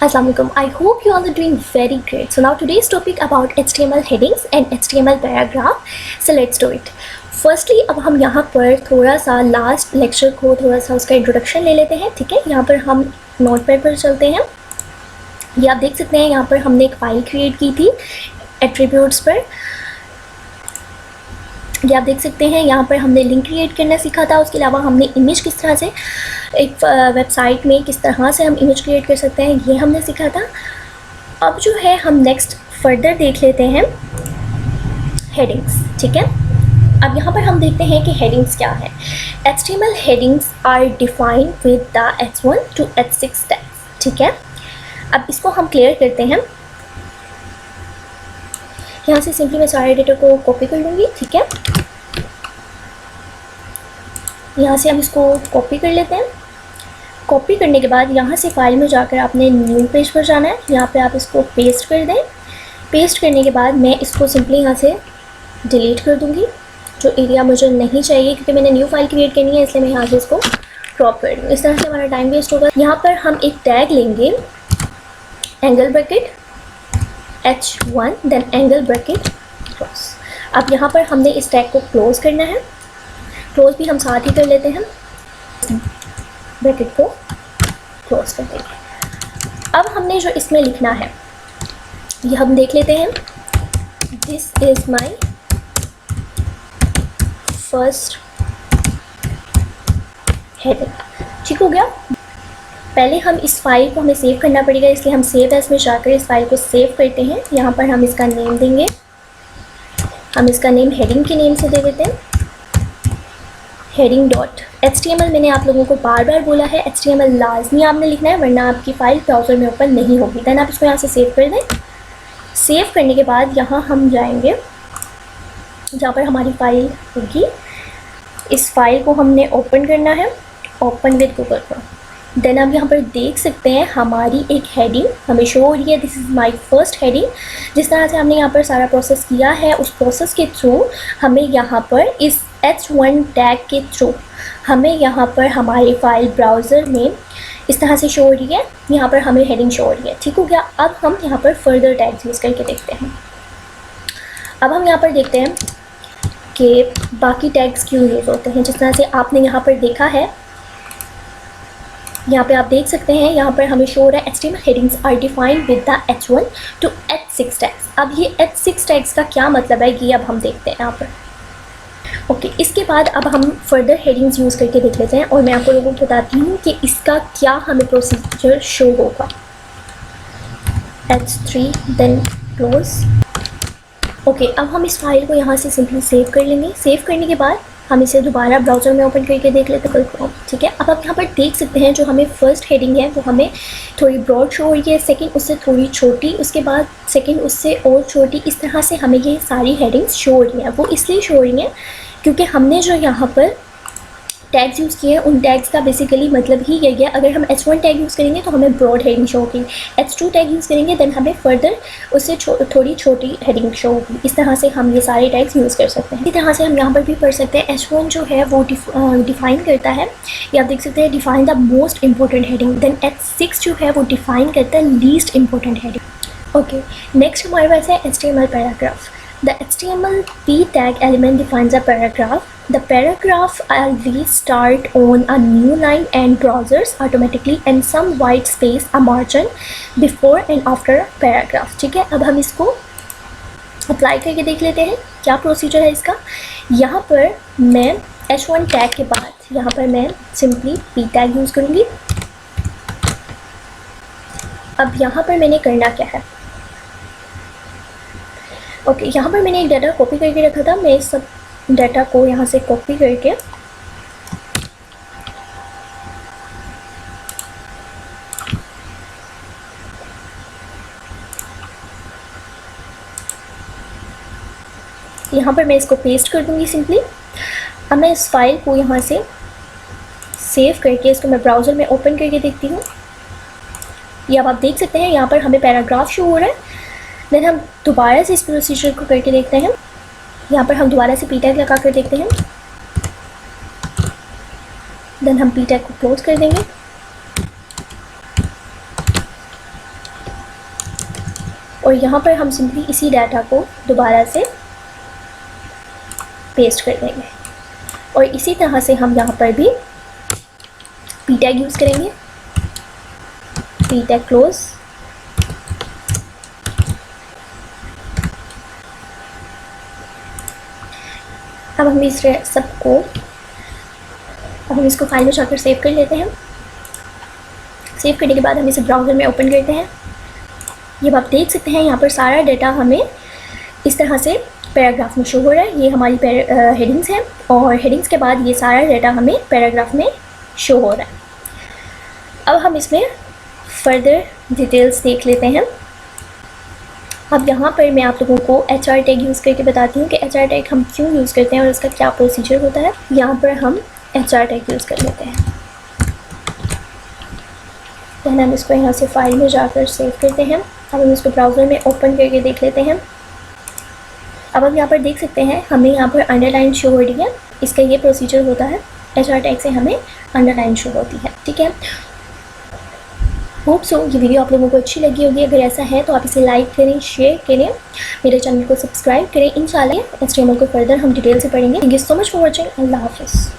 Assalamualaikum. I hope you all are doing very great. So now today's topic about HTML headings and HTML paragraph. So let's do it. Firstly, अब हम यहाँ पर थोड़ा सा last lecture को थोड़ा सा उसका इंट्रोडक्शन ले लेते हैं, ठीक है। यहाँ पर हम नोटपैड पर चलते हैं। ये आप देख सकते हैं यहाँ पर हमने एक फाइल क्रिएट की थी एट्रीब्यूट्स पर। ये आप देख सकते हैं यहाँ पर हमने लिंक क्रिएट करना सीखा था। उसके अलावा हमने इमेज किस तरह से एक वेबसाइट में किस तरह से हम इमेज क्रिएट कर सकते हैं ये हमने सीखा था। अब जो है हम नेक्स्ट फर्दर देख लेते हैं हेडिंग्स, ठीक है। अब यहाँ पर हम देखते हैं कि हेडिंग्स क्या है। HTML headings are defined with the H1 to H6 tags, ठीक है। अब इसको हम क्लियर करते हैं। यहाँ से सिंपली मैं सारे डेटा को कॉपी कर लूँगी, ठीक है। यहाँ से हम इसको कॉपी कर लेते हैं। कॉपी करने के बाद यहाँ से फाइल में जाकर आपने न्यू पेज पर जाना है। यहाँ पे आप इसको पेस्ट कर दें। पेस्ट करने के बाद मैं इसको सिंपली यहाँ से डिलीट कर दूँगी, जो एरिया मुझे नहीं चाहिए, क्योंकि मैंने न्यू फाइल क्रिएट करनी है, इसलिए मैं यहाँ से इसको क्रॉप कर दूँ। इस तरह से हमारा टाइम वेस्ट होगा। यहाँ पर हम एक टैग लेंगे, angle bracket H1 then angle bracket close. अब यहाँ पर हमने इस टैग को क्लोज करना है। क्लोज भी हम साथ ही कर लेते हैं, ब्रैकेट को क्लोज कर देंगे। अब हमने जो इसमें लिखना है ये हम देख लेते हैं। This is my first heading, ठीक हो गया। पहले हम इस फाइल को हमें सेव करना पड़ेगा, इसलिए हम सेव एज में जाकर इस फाइल को सेव करते हैं। यहाँ पर हम इसका नेम देंगे। हम इसका नेम हेडिंग के नेम से दे देते हैं, हेडिंग डॉट HTML। मैंने आप लोगों को बार बार बोला है HTML लाजमी आपने लिखना है, वरना आपकी फ़ाइल ब्राउज़र में ओपन नहीं होगी। देन आप इसको यहाँ से सेव कर दें। सेव करने के बाद यहाँ हम जाएंगे जहाँ पर हमारी फ़ाइल होगी। इस फाइल को हमने ओपन करना है, open with Google Chrome. Then आप यहाँ पर देख सकते हैं हमारी एक हेडिंग हमें शो हो रही है। This is my first heading. जिस तरह से हमने यहाँ पर सारा प्रोसेस किया है, उस प्रोसेस के थ्रू हमें यहाँ पर इस H1 टैग के थ्रू हमें यहाँ पर हमारी फाइल ब्राउज़र में इस तरह से शो हो रही है। यहाँ पर हमें हेडिंग शो हो रही है, ठीक हो गया। अब हम यहाँ पर फर्दर टैग्स यूज़ करके देखते हैं। अब हम यहाँ पर देखते हैं कि बाकी टैग्स क्यों यूज़ होते हैं। जिस तरह से आपने यहाँ पर देखा है, यहाँ पे आप देख सकते हैं यहाँ पर हमें शो हो रहा है HTML headings are defined with the H1 to H6 tags. अब ये H6 टैग्स का क्या मतलब है ये अब हम देखते हैं यहाँ पर। ओके, इसके बाद अब हम फर्दर हेडिंग्स यूज़ करके देख लेते हैं और मैं आपको लोगों को बताती हूँ कि इसका क्या हमें प्रोसीजर शो होगा। H3 then close. ओके, अब हम इस फाइल को यहाँ से सिंपली सेव कर लेंगे। सेव करने के बाद हम इसे दोबारा ब्राउज़र में ओपन करके देख लेते हैं, ठीक है। अब आप यहाँ पर देख सकते हैं जो हमें फर्स्ट हेडिंग है वो हमें थोड़ी ब्रॉड शो हो रही है, सेकंड उससे थोड़ी छोटी, उसके बाद सेकंड उससे और छोटी। इस तरह से हमें ये सारी हेडिंग्स शो हो रही हैं। वो इसलिए शो हो रही हैं क्योंकि हमने जो यहाँ पर टैग्स यूज़ किए हैं उन टैग्स का बेसिकली मतलब ही यही है। अगर हम H1 टैग यूज़ करेंगे तो हमें ब्रॉड हेडिंग शो होगी, H2 टैग यूज़ करेंगे देन हमें फर्दर उससे थोड़ी छोटी हेडिंग शो होगी। इस तरह से हम ये सारे टैग्स यूज़ कर सकते हैं। इसी तरह से हम यहाँ पर भी पढ़ सकते हैं H1 जो है वो डिफ़ाइन करता है, ये आप देख सकते हैं, define the most important heading. Then H6 जो है वो डिफ़ाइन करता है least important heading. Okay, next हमारे पास है HTML paragraph. The HTML p tag element defines a paragraph. The paragraph always start on a new line and browsers automatically and some white space a margin before and after a paragraph. ठीक है, अब हम इसको apply करके देख लेते हैं क्या प्रोसीजर है इसका। यहाँ पर मैं H1 टैग के बाद यहाँ पर मैं सिंपली p टैग यूज़ करूँगी। अब यहाँ पर मैंने करना क्या है। ओके, यहाँ पर मैंने एक डाटा कॉपी करके रखा था। मैं इस सब डाटा को यहाँ से कॉपी करके यहाँ पर मैं इसको पेस्ट कर दूँगी सिंपली। अब मैं इस फाइल को यहाँ से सेव करके इसको मैं ब्राउज़र में ओपन करके देखती हूँ। ये अब आप देख सकते हैं यहाँ पर हमें पैराग्राफ शो हो रहा है। देन हम दोबारा से इस प्रोसीजर को करके देखते हैं। यहाँ पर हम दोबारा से पी टैग लगा कर देखते हैं, देन हम पी टैग को क्लोज कर देंगे और यहाँ पर हम सिंपली इसी डाटा को दोबारा से पेस्ट कर देंगे और इसी तरह से हम यहाँ पर भी पी टैग यूज़ करेंगे, पी टैग क्लोज, अब हम इस सबको हम इसको फाइल में जाकर सेव कर लेते हैं। सेव करने के बाद हम इसे ब्राउज़र में ओपन करते हैं। ये आप देख सकते हैं यहाँ पर सारा डाटा हमें इस तरह से पैराग्राफ में शो हो रहा है। ये हमारी हेडिंग्स हैं और हेडिंग्स के बाद ये सारा डाटा हमें पैराग्राफ में शो हो रहा है। अब हम इसमें फर्दर डिटेल्स देख लेते हैं। अब यहाँ पर मैं आप लोगों को HR टैग यूज़ करके बताती हूँ कि HR टैग हम क्यों यूज़ करते हैं और उसका क्या प्रोसीजर होता है। यहाँ पर हम HR टैग यूज़ कर लेते हैं, तो हम इसको यहाँ से फाइल में जाकर सेव करते हैं। अब हम इसको ब्राउज़र में ओपन करके देख लेते हैं। अब हम यहाँ पर देख सकते हैं हमें यहाँ पर अंडरलाइन शो हो रही है। इसका ये प्रोसीजर होता है, HR टैग से हमें अंडरलाइन शो होती है। ठीक है, होप सो ये वीडियो आप लोगों को अच्छी लगी होगी। अगर ऐसा है तो आप इसे लाइक करें, शेयर करें, मेरे चैनल को सब्सक्राइब करें। इंशाल्लाह HTML को फर्दर हम डिटेल से पढ़ेंगे। Thank you so much for watching. अल्लाह हाफिज़।